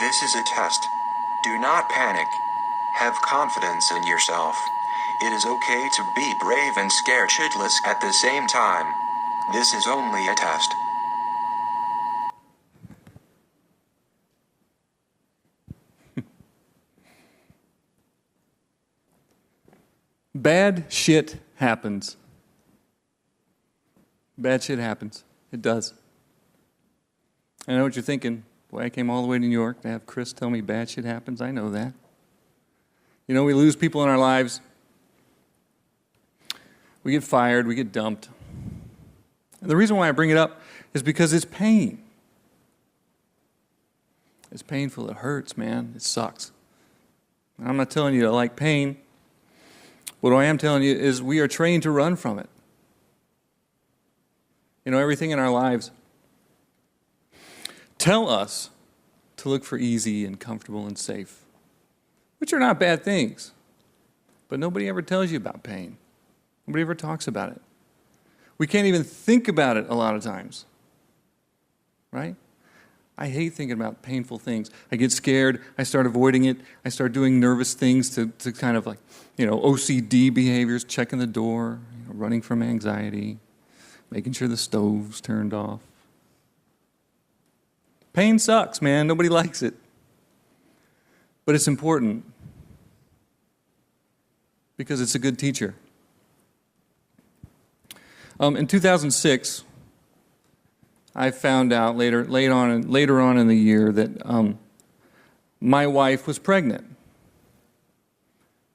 This is a test. Do not panic. Have confidence in yourself. It is okay to be brave and scared shitless at the same time. This is only a test. Bad shit happens. Bad shit happens. It does. I know what you're thinking. Boy, I came all the way to New York to have Chris tell me bad shit happens. I know that. You know, we lose people in our lives. We get fired. We get dumped. And the reason why I bring it up is because it's pain. It's painful. It hurts, man. It sucks. And I'm not telling you to like pain. What I am telling you is we are trained to run from it. You know, everything in our lives tell us to look for easy and comfortable and safe, which are not bad things. But nobody ever tells you about pain. Nobody ever talks about it. We can't even think about it a lot of times, right? I hate thinking about painful things. I get scared. I start avoiding it. I start doing nervous things to kind of like, you know, OCD behaviors, checking the door, you know, running from anxiety, making sure the stove's turned off. Pain sucks, man. Nobody likes it. But it's important because it's a good teacher. In 2006, I found out later on in the year that my wife was pregnant.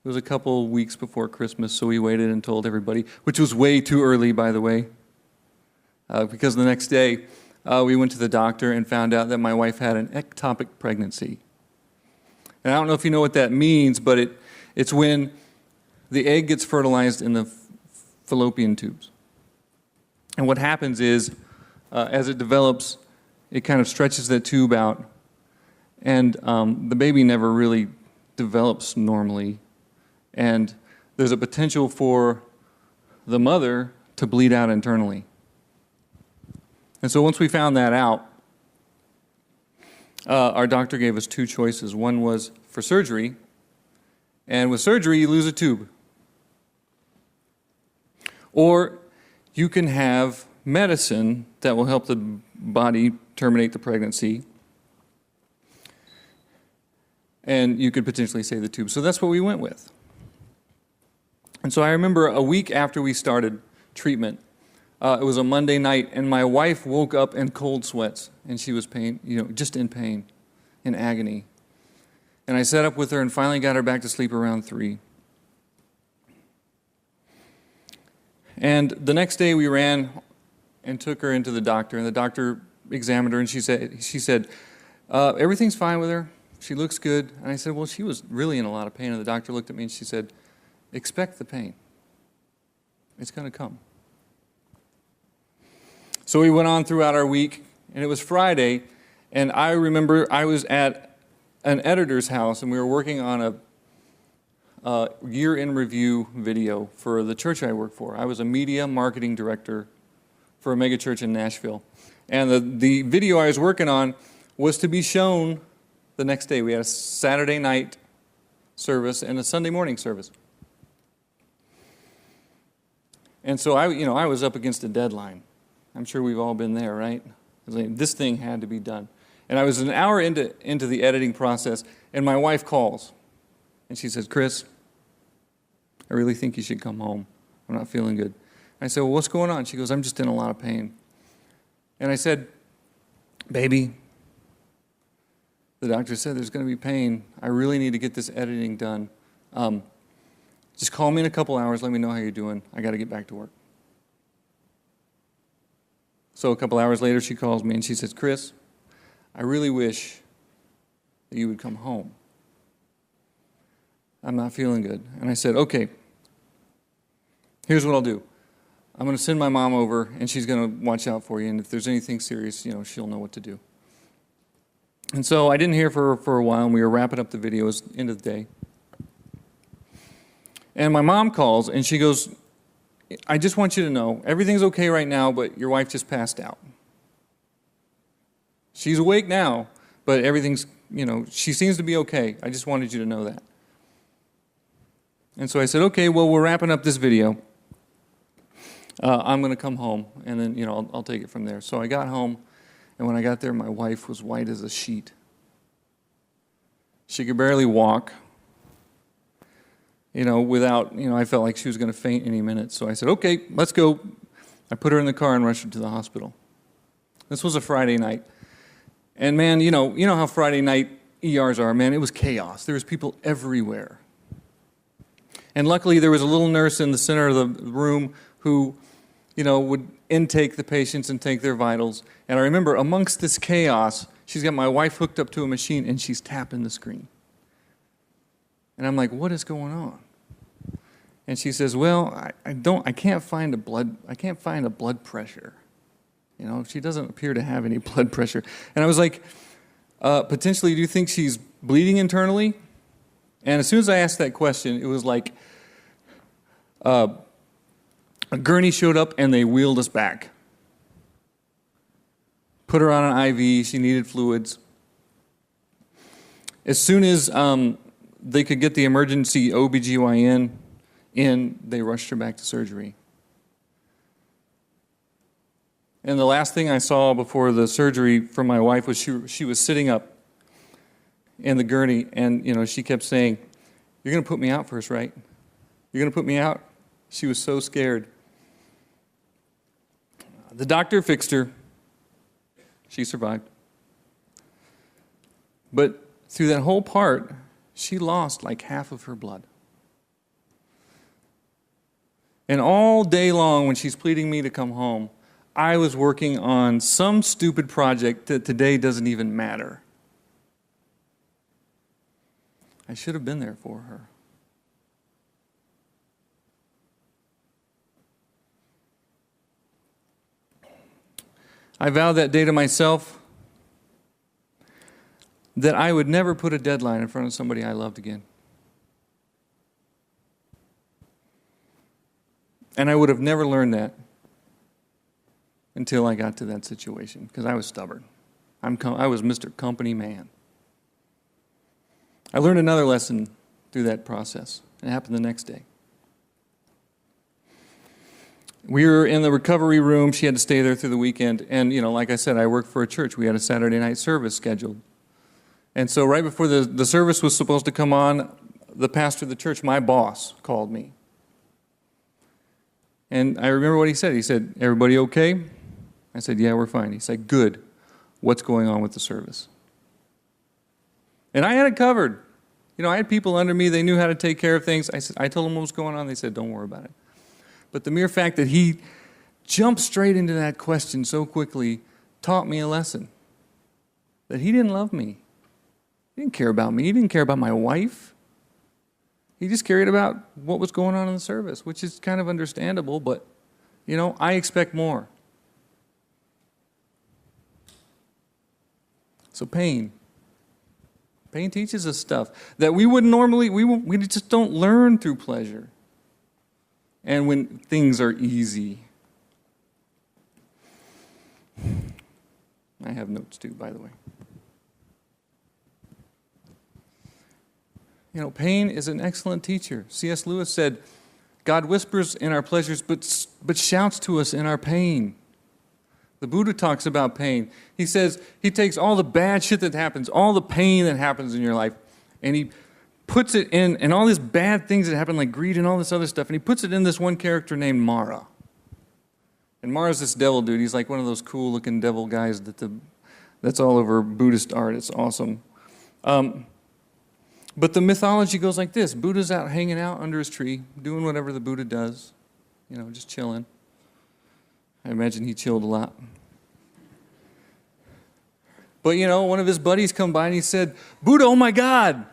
It was a couple weeks before Christmas, so we waited and told everybody, which was way too early, by the way, because the next day we went to the doctor and found out that my wife had an ectopic pregnancy. And I don't know if you know what that means, but it's when the egg gets fertilized in the fallopian tubes. And what happens is, as it develops, it kind of stretches that tube out, and the baby never really develops normally, and there's a potential for the mother to bleed out internally. And so once we found that out, our doctor gave us two choices. One was for surgery, and with surgery you lose a tube. Or you can have medicine that will help the body terminate the pregnancy, and you could potentially save the tube. So that's what we went with. And so I remember a week after we started treatment, it was a Monday night, and my wife woke up in cold sweats, and she was just in pain, in agony. And I sat up with her and finally got her back to sleep around 3. And the next day we ran and took her into the doctor, and the doctor examined her, and she said, everything's fine with her. She looks good. And I said, well, she was really in a lot of pain. And the doctor looked at me and she said, expect the pain. It's going to come. So we went on throughout our week, and it was Friday, and I remember I was at an editor's house, and we were working on a year-in review video for the church I work for. I was a media marketing director for a mega church in Nashville. And the video I was working on was to be shown the next day. We had a Saturday night service and a Sunday morning service. And so I was up against a deadline. I'm sure we've all been there, right? This thing had to be done. And I was an hour into the editing process, and my wife calls. And she says, Chris, I really think you should come home. I'm not feeling good. I said, well, what's going on? She goes, I'm just in a lot of pain. And I said, baby, the doctor said there's going to be pain. I really need to get this editing done. Just call me in a couple hours. Let me know how you're doing. I got to get back to work. So a couple hours later, she calls me and she says, Chris, I really wish that you would come home. I'm not feeling good. And I said, okay, here's what I'll do. I'm going to send my mom over, and she's going to watch out for you, and if there's anything serious, she'll know what to do. And so I didn't hear from her for a while, and we were wrapping up the video. It was the end of the day. And my mom calls, and she goes, I just want you to know, everything's okay right now, but your wife just passed out. She's awake now, but everything's she seems to be okay. I just wanted you to know that. And so I said, okay, well, we're wrapping up this video. I'm going to come home, and then, I'll take it from there. So I got home, and when I got there, my wife was white as a sheet. She could barely walk, I felt like she was going to faint any minute. So I said, okay, let's go. I put her in the car and rushed her to the hospital. This was a Friday night. And man, you know how Friday night ERs are, man, it was chaos. There was people everywhere. And luckily there was a little nurse in the center of the room who, would intake the patients and take their vitals. And I remember amongst this chaos, she's got my wife hooked up to a machine and she's tapping the screen. And I'm like, what is going on? And she says, well, I can't find a blood pressure. She doesn't appear to have any blood pressure. And I was like, potentially, do you think she's bleeding internally? And as soon as I asked that question, it was like a gurney showed up and they wheeled us back. Put her on an IV. She needed fluids. As soon as they could get the emergency OBGYN in, they rushed her back to surgery. And the last thing I saw before the surgery from my wife was she was sitting up in the gurney, and she kept saying, "You're going to put me out first, right? You're going to put me out?" She was so scared. The doctor fixed her. She survived. But through that whole part, she lost like half of her blood. And all day long when she's pleading me to come home, I was working on some stupid project that today doesn't even matter. I should have been there for her. I vowed that day to myself that I would never put a deadline in front of somebody I loved again. And I would have never learned that until I got to that situation, because I was stubborn. I was Mr. Company Man. I learned another lesson through that process. It happened the next day. We were in the recovery room. She had to stay there through the weekend. And, like I said, I worked for a church. We had a Saturday night service scheduled. And so right before the service was supposed to come on, the pastor of the church, my boss, called me. And I remember what he said. He said, "Everybody okay?" I said, "Yeah, we're fine." He said, "Good. What's going on with the service?" And I had it covered. I had people under me. They knew how to take care of things. I told them what was going on. They said, "Don't worry about it." But the mere fact that he jumped straight into that question so quickly taught me a lesson. That he didn't love me. He didn't care about me. He didn't care about my wife. He just cared about what was going on in the service, which is kind of understandable, but, I expect more. So pain. Pain teaches us stuff that we wouldn't normally, we just don't learn through pleasure. And when things are easy. I have notes too, by the way. Pain is an excellent teacher. C.S. Lewis said, God whispers in our pleasures, but shouts to us in our pain. The Buddha talks about pain. He says he takes all the bad shit that happens, all the pain that happens in your life, and he puts it in, and all these bad things that happen, like greed and all this other stuff, and he puts it in this one character named Mara. And Mara's this devil dude. He's like one of those cool-looking devil guys that's all over Buddhist art. It's awesome. But the mythology goes like this. Buddha's out hanging out under his tree, doing whatever the Buddha does, just chilling. I imagine he chilled a lot. But, one of his buddies come by and he said, "Buddha, oh my God,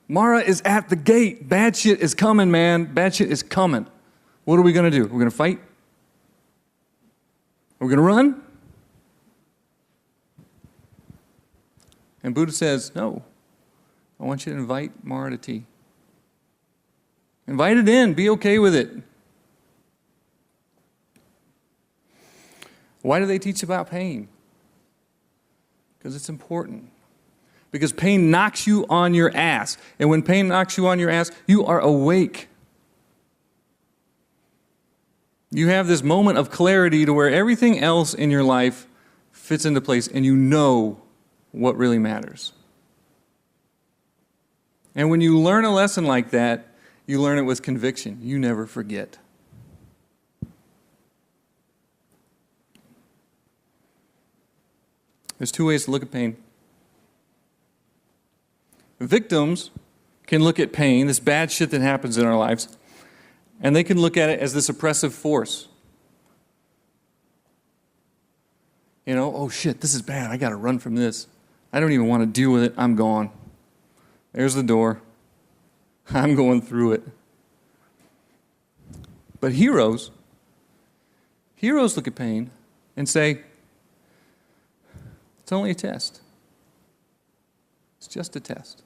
Mara is at the gate. Bad shit is coming, man. Bad shit is coming. What are we going to do? We're going to fight? Are we going to run?" And Buddha says, "No. I want you to invite Mara to tea. Invite it in. Be okay with it." Why do they teach about pain? Because it's important. Because pain knocks you on your ass. And when pain knocks you on your ass, you are awake. You have this moment of clarity to where everything else in your life fits into place and you know what really matters. And when you learn a lesson like that, you learn it with conviction. You never forget. There's two ways to look at pain. Victims can look at pain, this bad shit that happens in our lives, and they can look at it as this oppressive force. You know, oh shit, this is bad. I got to run from this. I don't even want to deal with it. I'm gone. There's the door. I'm going through it. But heroes look at pain and say, it's only a test. It's just a test.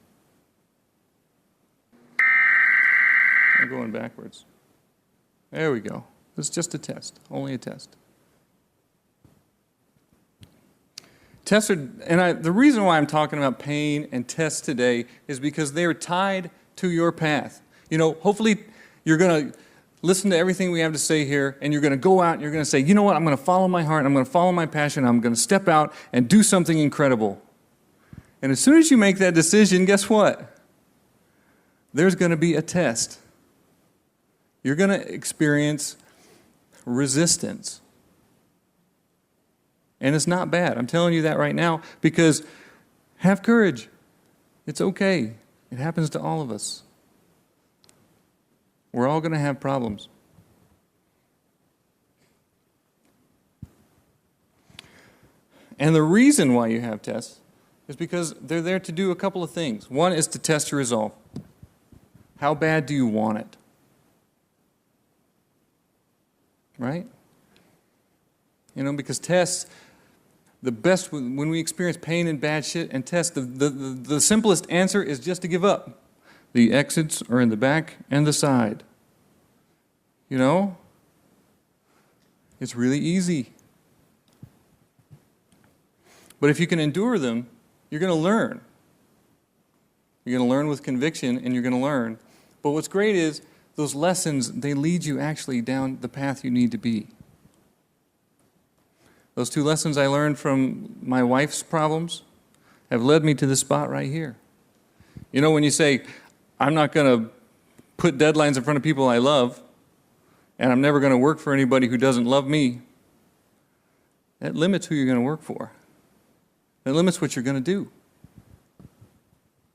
I'm going backwards. There we go. It's just a test. Only a test. Tests are, and the reason why I'm talking about pain and tests today is because they are tied to your path. You know, hopefully you're going to listen to everything we have to say here, and you're going to go out and you're going to say, you know what, I'm going to follow my heart, I'm going to follow my passion, I'm going to step out and do something incredible. And as soon as you make that decision, guess what? There's going to be a test. You're going to experience resistance. And it's not bad. I'm telling you that right now because have courage. It's okay. It happens to all of us. We're all going to have problems. And the reason why you have tests is because they're there to do a couple of things. One is to test your resolve. How bad do you want it? Right? You know, because tests, the best, when we experience pain and bad shit and tests, the simplest answer is just to give up. The exits are in the back and the side. You know? It's really easy. But if you can endure them, you're going to learn. You're going to learn with conviction and you're going to learn. But what's great is those lessons, they lead you actually down the path you need to be. Those two lessons I learned from my wife's problems have led me to this spot right here. You know, when you say, I'm not going to put deadlines in front of people I love, and I'm never going to work for anybody who doesn't love me, that limits who you're going to work for. That limits what you're going to do.